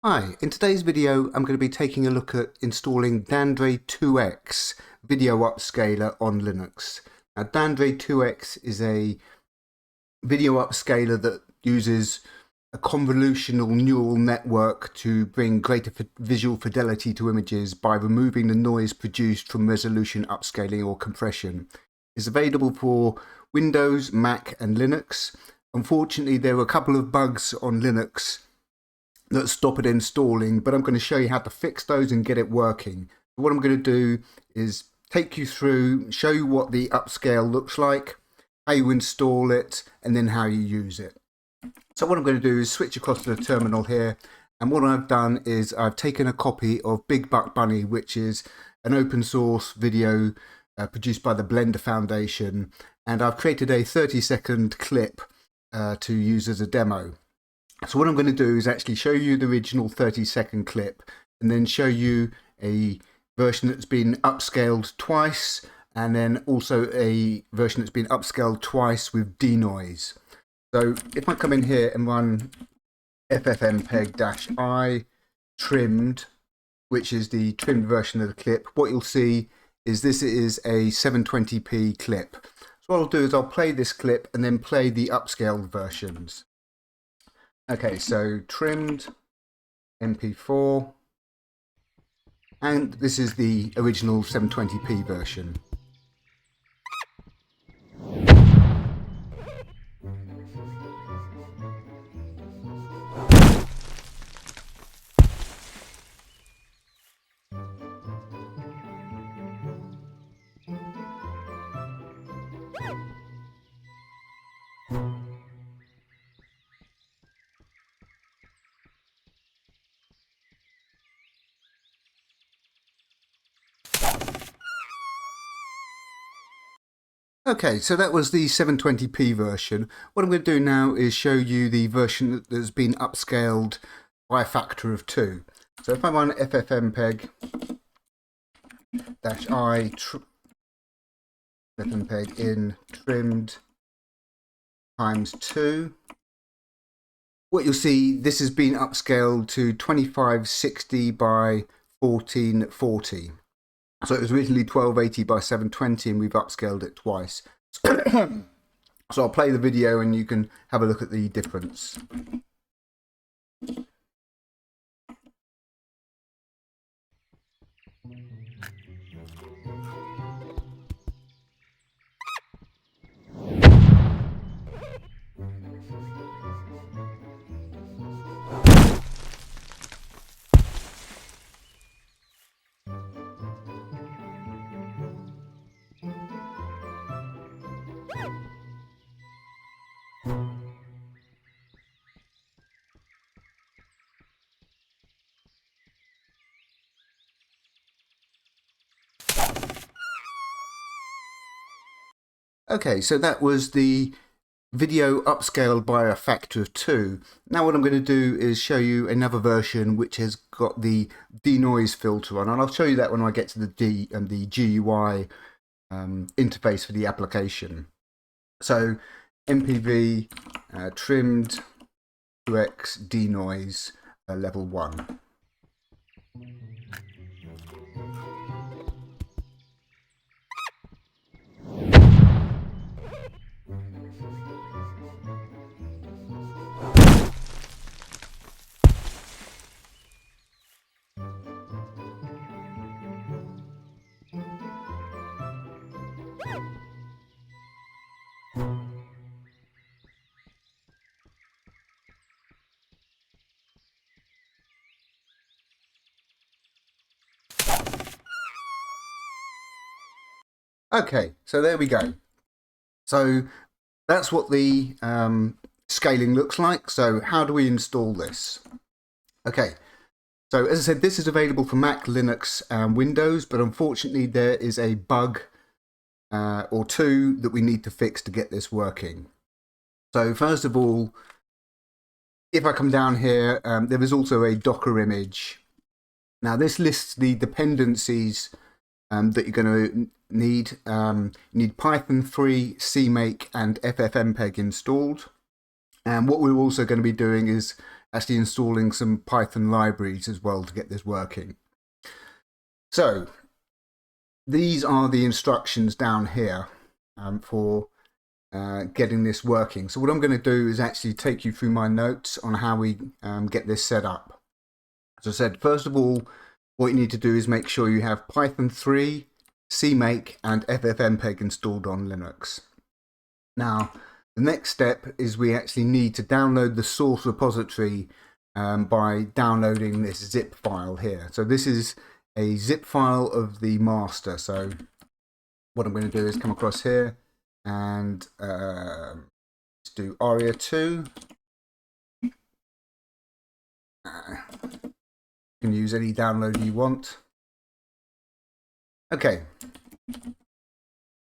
Hi, in today's video I'm going to be taking a look at installing Dandere2x video upscaler on Linux. Now Dandere2x is a video upscaler that uses a convolutional neural network to bring greater visual fidelity to images by removing the noise produced from resolution upscaling or compression. It's available for Windows, Mac and Linux. Unfortunately, there were a couple of bugs on Linux that stop it installing, but I'm going to show you how to fix those and get it working. What I'm going to do is take you through, show you what the upscale looks like, how you install it, and then how you use it. So what I'm going to do is switch across to the terminal here, and what I've done is I've taken a copy of Big Buck Bunny, which is an open source video produced by the Blender Foundation, and I've created a 30-second clip to use as a demo. So what I'm going to do is actually show you the original 30-second clip and then show you a version that's been upscaled twice, and then also a version that's been upscaled twice with denoise. So if I come in here and run ffmpeg-i trimmed, which is the trimmed version of the clip, what you'll see is this is a 720p clip. So what I'll do is I'll play this clip and then play the upscaled versions. Okay, so trimmed MP4, and this is the original 720p version. Okay, so that was the 720p version. What I'm going to do now is show you the version that's been upscaled by a factor of 2. So if I run ffmpeg-i ffmpeg in trimmed times 2, what you'll see, this has been upscaled to 2560 by 1440. So it was originally 1280 by 720 and we've upscaled it twice. So I'll play the video and you can have a look at the difference. Okay, so that was the video upscaled by a factor of 2. Now what I'm going to do is show you another version which has got the denoise filter on, and I'll show you that when I get to the GUI interface for the application. So MPV trimmed 2x denoise level 1. Okay, so there we go. So that's what the scaling looks like. So how do we install this? Okay, so as I said, this is available for Mac, Linux and Windows, but unfortunately there is a bug or two that we need to fix to get this working. So first of all, if I come down here, there is also a Docker image. Now this lists the dependencies that you're going to need. You need Python 3, CMake and ffmpeg installed. And what we're also going to be doing is actually installing some Python libraries as well to get this working. So these are the instructions down here for getting this working. So what I'm going to do is actually take you through my notes on how we get this set up. As I said, first of all, what you need to do is make sure you have Python 3, CMake and FFmpeg installed on Linux. Now, the next step is we actually need to download the source repository by downloading this zip file here. So this is a zip file of the master. So what I'm going to do is come across here and let's do aria2. You can use any downloader you want. Okay,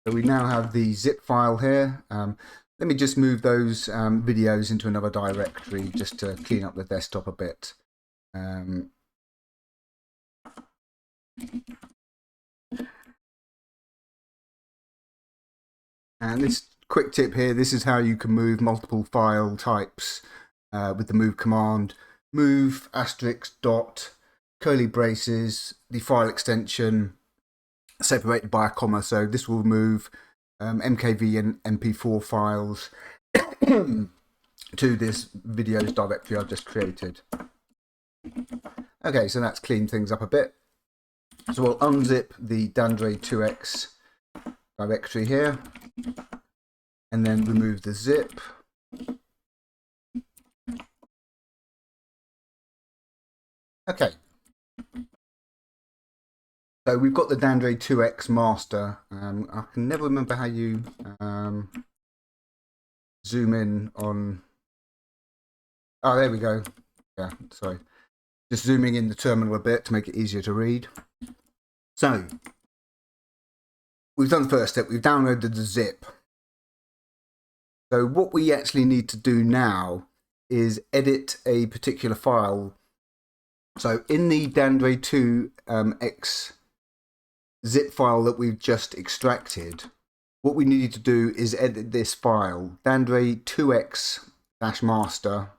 so we now have the zip file here. Let me just move those videos into another directory just to clean up the desktop a bit. And this quick tip here, this is how you can move multiple file types with the move command. Move * dot curly braces, the file extension separated by a comma. So this will move MKV and MP4 files to this videos directory I've just created. Okay, so that's cleaned things up a bit. So we'll unzip the Dandere2x directory here and then remove the zip. Okay, so we've got the Dandere2x master. I can never remember how you zoom in on. Oh, there we go. Yeah, sorry. Just zooming in the terminal a bit to make it easier to read. So we've done the first step. We've downloaded the zip. So what we actually need to do now is edit a particular file. So in the Dandere2x zip file that we've just extracted, what we need to do is edit this file, Dandere2x-master,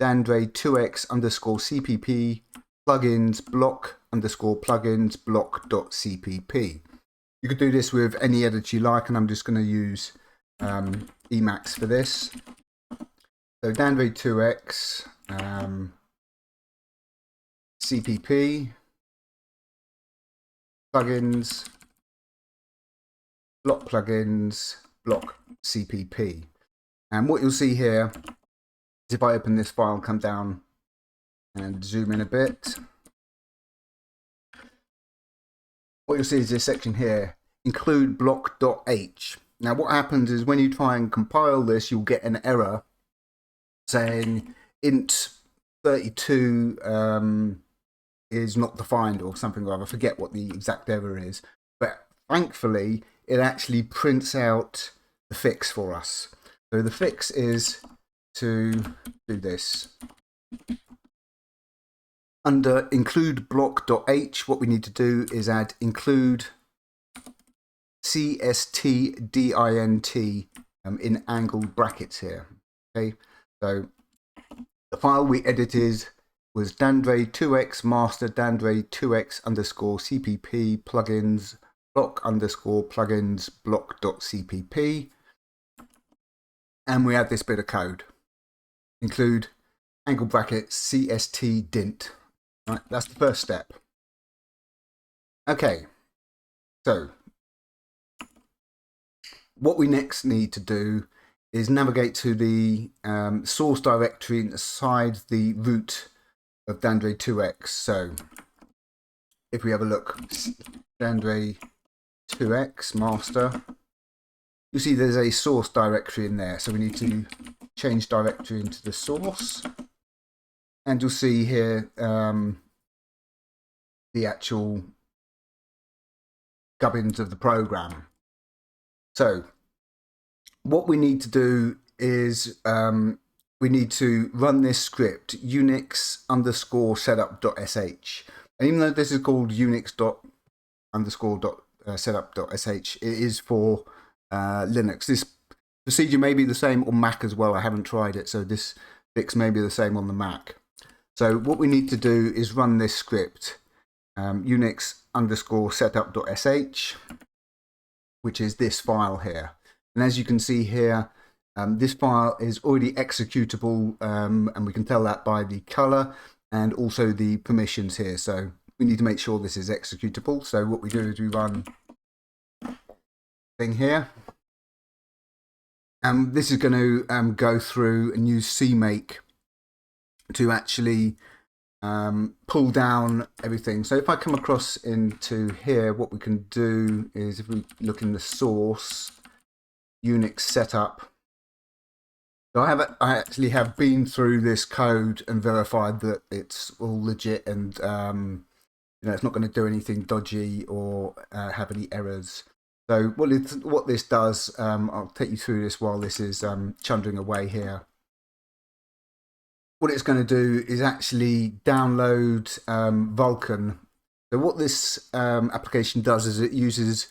Dandere2x_cpp plugins block_plugins block.cpp. You could do this with any editor you like, and I'm just going to use Emacs for this. So Dandere2x CPP plugins block CPP, and what you'll see here is if I open this file, come down and zoom in a bit, what you'll see is this section here, include block.h. Now what happens is when you try and compile this, you'll get an error saying int 32 is not defined or something or other. I forget what the exact error is, but thankfully it actually prints out the fix for us. So the fix is to do this. Under include block.h, what we need to do is add include cstdint in angled brackets here. Okay, so the file we edited was Dandere2x master Dandere2x_cpp plugins block_plugins block.cpp, and we add this bit of code, include angle brackets cstdint. Right, that's the first step. Okay, so what we next need to do is navigate to the source directory inside the root of Dandere2x. So if we have a look, Dandere2x master, you see there's a source directory in there. So we need to change directory into the source, and you'll see here the actual gubbins of the program. So what we need to do is we need to run this script unix_setup.sh. And even though this is called unix_setup.sh, it is for Linux. This procedure may be the same on Mac as well. I haven't tried it, so this fix may be the same on the Mac. So what we need to do is run this script, unix_setup.sh, which is this file here. And as you can see here, this file is already executable, and we can tell that by the color and also the permissions here. So we need to make sure this is executable. So what we do is we run thing here. This is going to go through and use CMake to actually pull down everything. So if I come across into here, what we can do is, if we look in the source, Unix setup. So I actually have been through this code and verified that it's all legit, and it's not going to do anything dodgy or have any errors. So what this does, I'll take you through this while this is chundering away here. What it's going to do is actually download Vulkan. So what this application does is it uses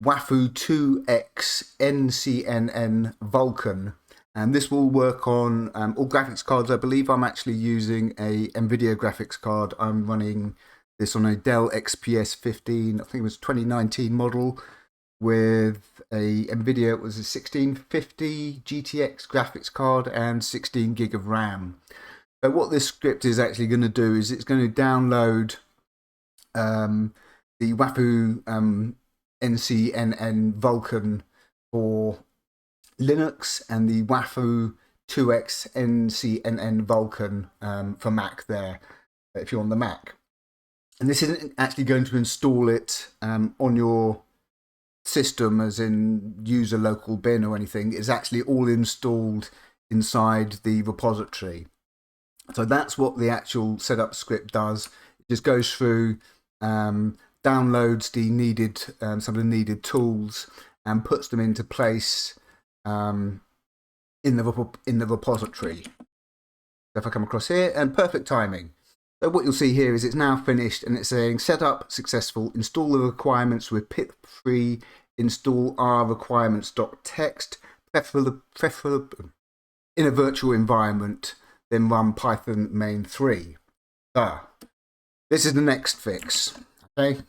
Dandere2x NCNN Vulkan, and this will work on all graphics cards. I believe I'm actually using a NVIDIA graphics card. I'm running this on a Dell XPS 15, I think it was 2019 model, with a NVIDIA, it was a 1650 GTX graphics card and 16 gig of RAM. So what this script is actually going to do is it's going to download the Wahoo NCNN Vulkan for Linux and the Wahoo2x NCNN Vulkan for Mac there, if you're on the Mac. And this isn't actually going to install it on your system, as in use a local bin or anything. It's actually all installed inside the repository. So that's what the actual setup script does. It just goes through, downloads the needed, some of the needed tools, and puts them into place in the repository. So if I come across here, and perfect timing. So what you'll see here is it's now finished, and it's saying setup successful. Install the requirements with pip3 install r requirements.txt, preferable in a virtual environment. Then run Python main 3. This is the next fix. Okay.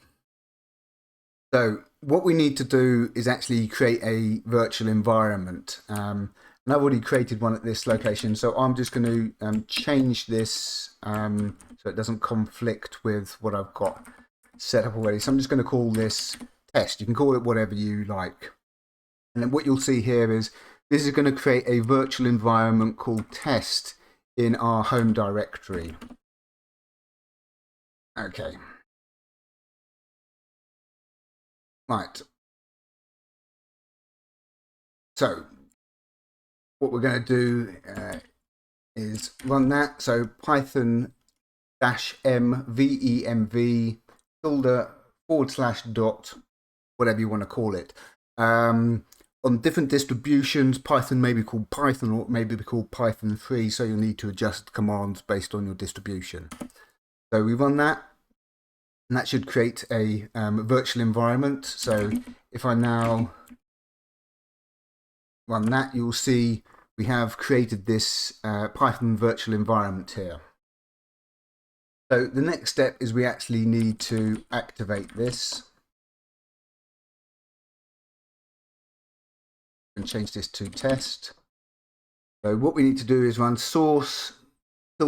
So what we need to do is actually create a virtual environment. And I've already created one at this location. So I'm just going to change this so it doesn't conflict with what I've got set up already. So I'm just going to call this test. You can call it whatever you like. And then what you'll see here is this is going to create a virtual environment called test in our home directory. Okay. Right. So what we're going to do is run that. So Python -m vemv ~/ whatever you want to call it. On different distributions, Python may be called Python, or it may be called Python 3, so you'll need to adjust commands based on your distribution. So we run that, and that should create a virtual environment. So if I now run that, you'll see we have created this Python virtual environment here. So the next step is we actually need to activate this. And change this to test. So what we need to do is run source ~/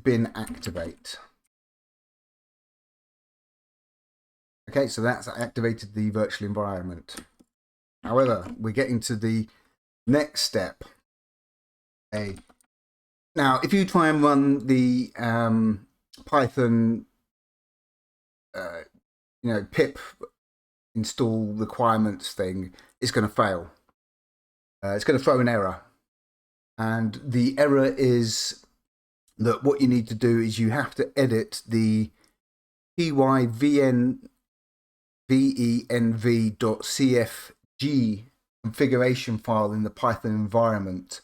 bin activate. Okay, so that's activated the virtual environment. However, we're getting to the next step. Okay. Now, if you try and run the Python, pip install requirements thing, it's going to fail. It's going to throw an error. And the error is that what you need to do is you have to edit the pyvenv.cfg configuration file in the Python environment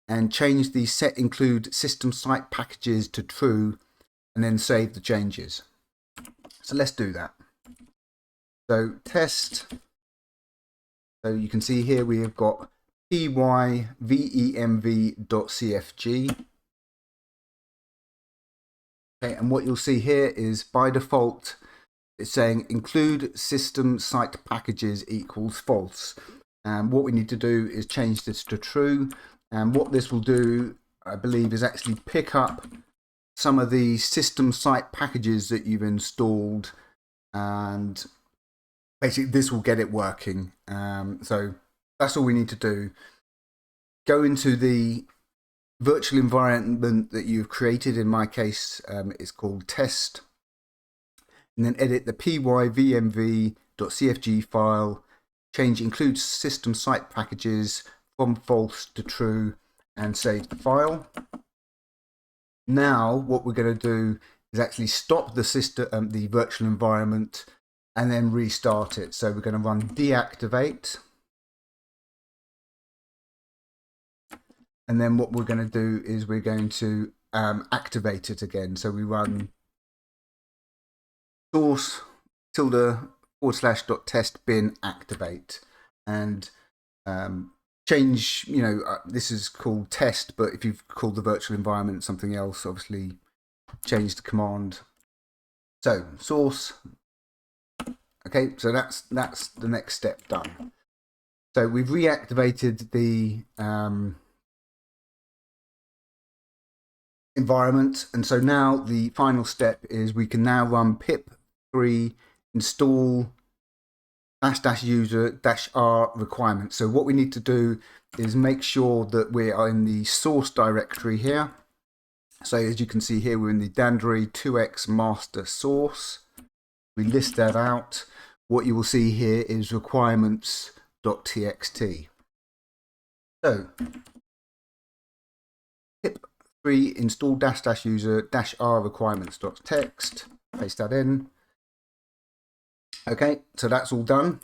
and change the set include system site packages to true, and then save the changes. So let's do that. So test. So you can see here we have got pyvemv.cfg. Okay, and what you'll see here is by default it's saying include system site packages equals false. And what we need to do is change this to true. And what this will do, I believe, is actually pick up some of the system site packages that you've installed, and basically this will get it working. So that's all we need to do. Go into the virtual environment that you've created. In my case, it's called test. And then edit the pyvemv.cfg file, change include system site packages from false to true, and save the file. Now what we're going to do is actually stop the system, the virtual environment, and then restart it. So we're going to run deactivate. And then what we're going to do is we're going to activate it again. So we run source /test bin activate, and change, this is called test, but if you've called the virtual environment something else, obviously change the command. So source. Okay, so that's the next step done. So we've reactivated the environment, and so now the final step is we can now run pip3 install --user-r requirements. So what we need to do is make sure that we are in the source directory here. So as you can see here, we're in the Dandere2x master source. We list that out. What you will see here is requirements.txt. So pip3 install --user-r requirements.txt. Paste that in. Okay, so that's all done.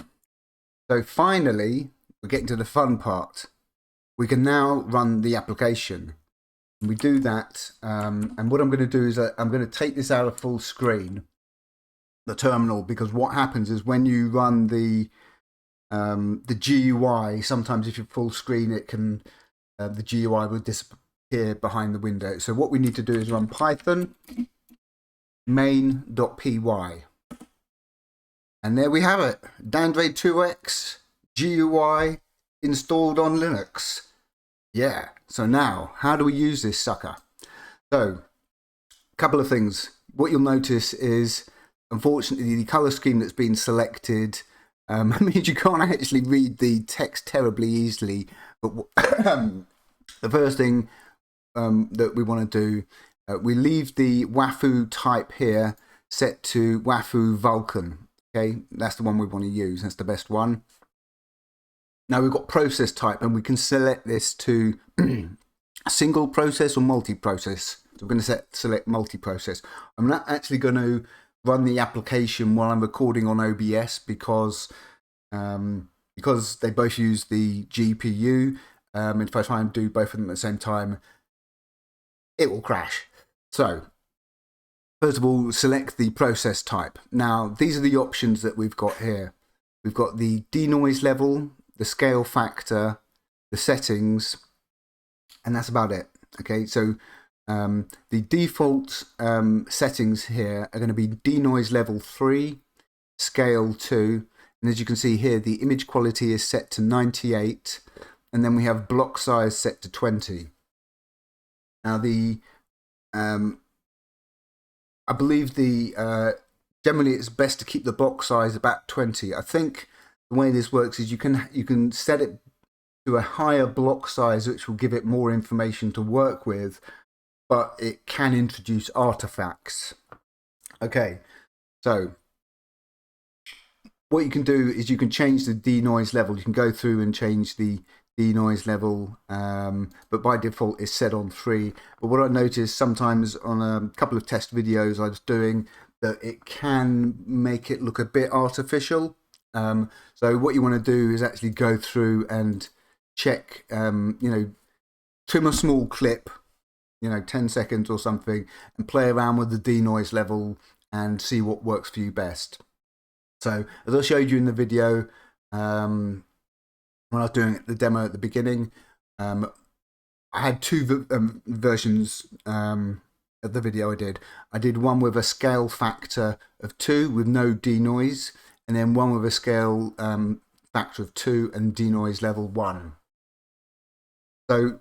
So finally, we're getting to the fun part. We can now run the application. And we do that, and what I'm going to do is I'm going to take this out of full screen, the terminal, because what happens is when you run the GUI, sometimes if you full screen, it can the GUI will disappear behind the window. So what we need to do is run Python main.py. And there we have it, Dandere2x GUI installed on Linux. Yeah, so now, how do we use this sucker? So, a couple of things. What you'll notice is, unfortunately, the color scheme that's been selected means you can't actually read the text terribly easily. But the first thing that we want to do, we leave the Wafoo type here set to Wafoo Vulkan. Okay, that's the one we want to use. That's the best one. Now we've got process type, and we can select this to single process or multi-process. So we're going to select multi-process. I'm not actually going to run the application while I'm recording on OBS because they both use the GPU. If I try and do both of them at the same time, it will crash. So first of all, select the process type. Now, these are the options that we've got here. We've got the denoise level, the scale factor, the settings, and that's about it. Okay, so the default settings here are going to be denoise level 3, scale 2, and as you can see here, the image quality is set to 98, and then we have block size set to 20. Now the I believe generally it's best to keep the block size about 20. I think the way this works is you can set it to a higher block size, which will give it more information to work with, but it can introduce artifacts. Okay, so what you can do is you can change the denoise level. You can go through and change the denoise level, but by default it's set on 3. But what I noticed sometimes on a couple of test videos I was doing, that it can make it look a bit artificial. So what you want to do is actually go through and check, trim a small clip, 10 seconds or something, and play around with the denoise level and see what works for you best. So as I showed you in the video, when I was doing the demo at the beginning, I had two versions of the video I did. I did one with a scale factor of 2 with no denoise, and then one with a scale factor of 2 and denoise level 1. So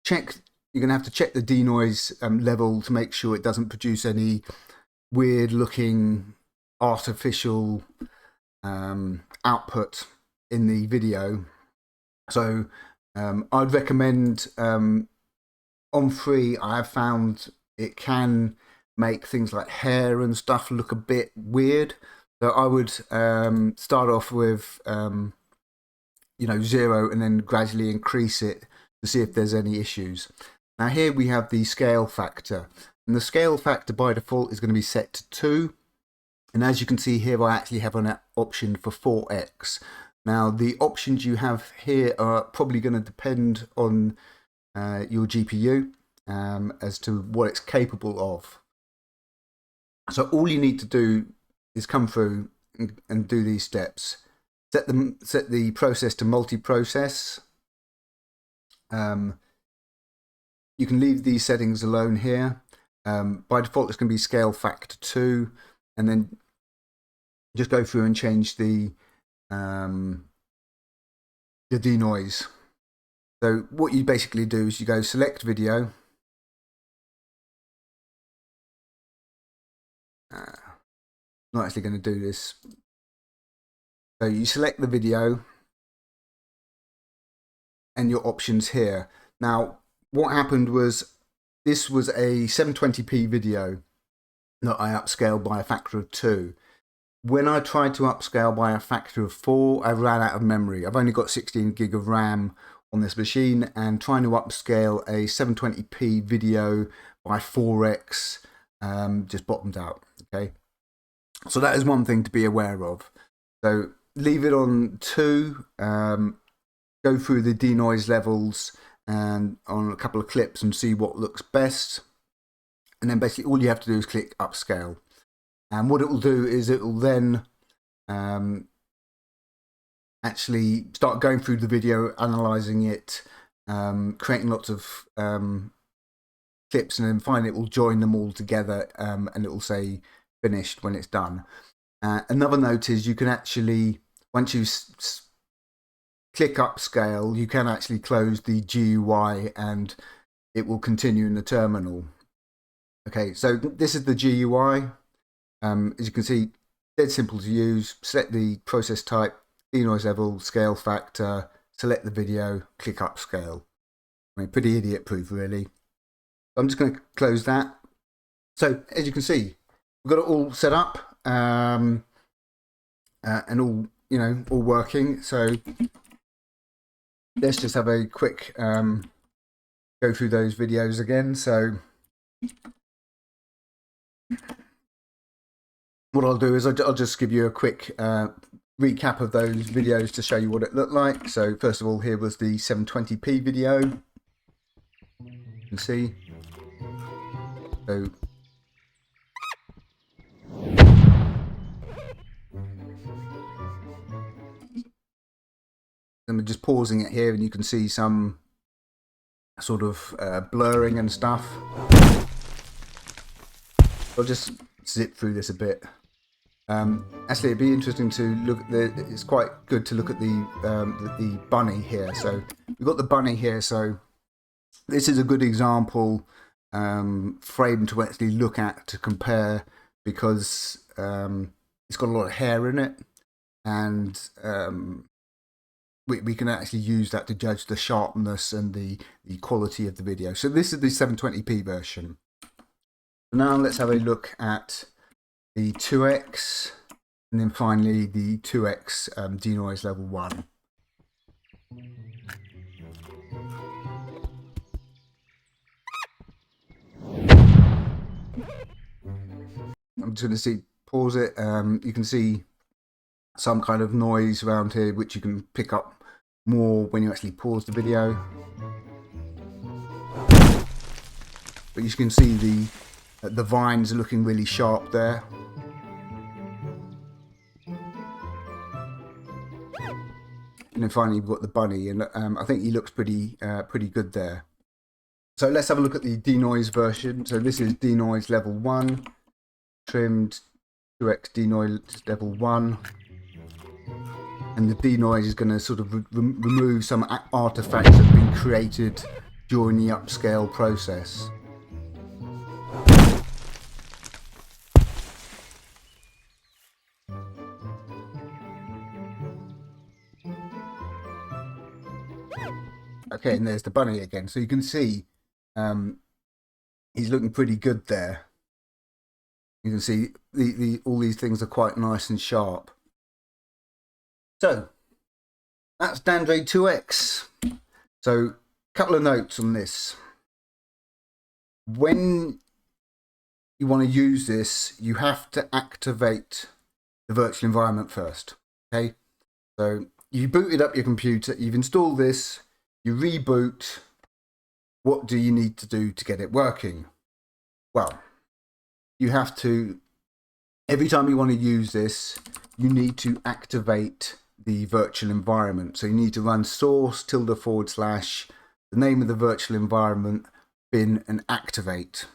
you're going to have to check the denoise level to make sure it doesn't produce any weird looking artificial output in the video. So I'd recommend on free, I have found it can make things like hair and stuff look a bit weird. So I would start off with 0 and then gradually increase it to see if there's any issues. Now here we have the scale factor, and the scale factor by default is going to be set to 2. And as you can see here, I actually have an option for 4x. Now the options you have here are probably going to depend on your GPU as to what it's capable of. So all you need to do is come through and do these steps. Set the process to multi-process. You can leave these settings alone here. By default, it's going to be scale factor 2, and then just go through and change the denoise. So what you basically do is you go select video. Not actually going to do this. So you select the video and your options here. Now what happened was this was a 720p video that I upscaled by a factor of 2. When I tried to upscale by a factor of 4, I ran out of memory. I've only got 16 gig of RAM on this machine, and trying to upscale a 720p video by 4x just bottomed out. Okay, so that is one thing to be aware of. So leave it on 2, go through the denoise levels and on a couple of clips and see what looks best, and then basically all you have to do is click upscale. And what it will do is it will then actually start going through the video, analysing it, creating lots of clips, and then finally it will join them all together and it will say finished when it's done. Another note is you can actually, once you click upscale, you can actually close the GUI and it will continue in the terminal. Okay, so this is the GUI. As you can see, dead simple to use. Select the process type, denoise level, scale factor, select the video, click upscale. I mean, pretty idiot proof really. I'm just going to close that. So as you can see, we've got it all set up and all all working. So let's just have a quick go through those videos again. So what I'll do is I'll just give you a quick recap of those videos to show you what it looked like. So first of all, here was the 720p video. You can see. So I'm just pausing it here, and you can see some sort of blurring and stuff. I'll just zip through this a bit. Actually, it'd be interesting to look at it's quite good to look at the bunny here. So we've got the bunny here. So this is a good example frame to actually look at to compare, because it's got a lot of hair in it, and we can actually use that to judge the sharpness and the quality of the video. So this is the 720p version. Now let's have a look at the 2x, and then finally the 2x denoise level 1. I'm just going to pause it. You can see some kind of noise around here, which you can pick up more when you actually pause the video. But you can see the vines are looking really sharp there. and finally we've got the bunny, and I think he looks pretty good there. So let's have a look at the denoise version. So this is denoise level 1, trimmed 2x denoise level 1. And the denoise is going to sort of remove some artifacts that have been created during the upscale process. Okay, and there's the bunny again. So you can see he's looking pretty good there. You can see all these things are quite nice and sharp. So that's Dandere2x. So a couple of notes on this. When you want to use this, you have to activate the virtual environment first. Okay, so you booted up your computer, you've installed this, you reboot. What do you need to do to get it working? Well, you have to, every time you want to use this, you need to activate the virtual environment. So you need to run source / the name of the virtual environment, bin, and activate.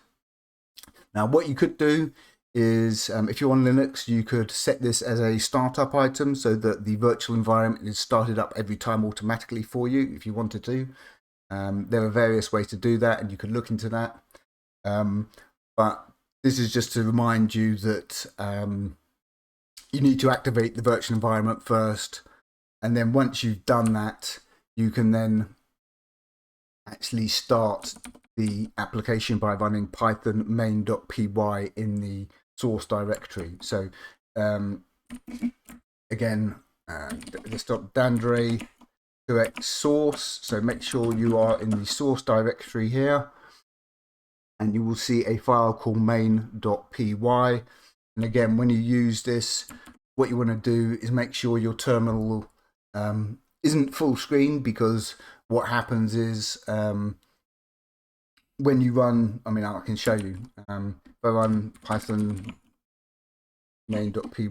Now what you could do is, if you're on Linux, you could set this as a startup item so that the virtual environment is started up every time automatically for you if you wanted to. There are various ways to do that, and you could look into that. But this is just to remind you that you need to activate the virtual environment first, and then once you've done that, you can then actually start the application by running python main.py in the source directory. So again, let's start Dandere2x source. So make sure you are in the source directory here, and you will see a file called main.py. And again, when you use this, what you want to do is make sure your terminal isn't full screen, because what happens is when you run, I can show you, if I run python main.py,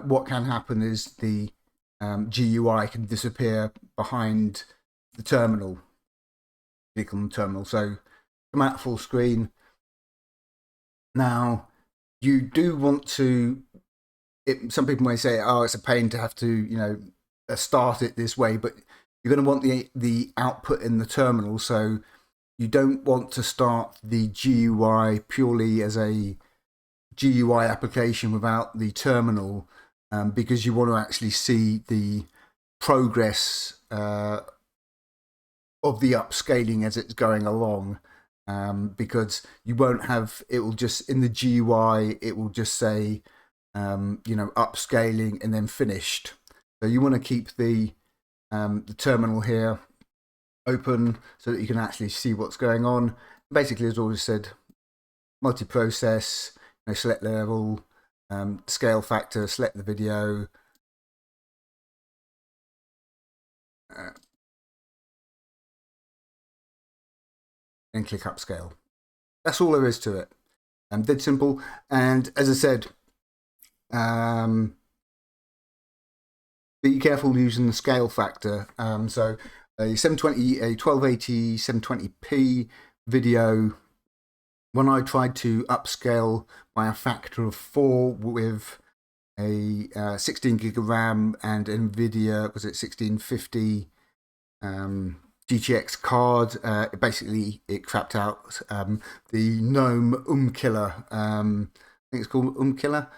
what can happen is the GUI can disappear behind the terminal, click on the terminal. So come out full screen. Now you do want to, some people may say, oh, it's a pain to have to, start it this way, but you're going to want the output in the terminal. So you don't want to start the GUI purely as a GUI application without the terminal, because you want to actually see the progress of the upscaling as it's going along, because you won't have, it will just, in the GUI, it will just say, upscaling and then finished. So you want to keep the terminal here open so that you can actually see what's going on. Basically, as always said, multi-process, select level, scale factor, select the video, and click upscale. That's all there is to it. Dead simple. And as I said, be careful using the scale factor. So a 720, a 1280 720p video, when I tried to upscale by a factor of 4 with a 16 gig of RAM and NVIDIA, was it 1650 GTX card, basically it crapped out. The GNOME killer, I think it's called killer,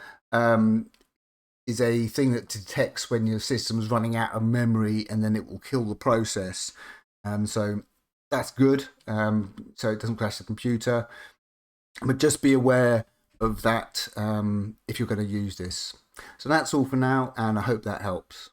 is a thing that detects when your system's running out of memory, and then it will kill the process. So that's good, so it doesn't crash the computer. But just be aware of that if you're going to use this. So that's all for now, and I hope that helps.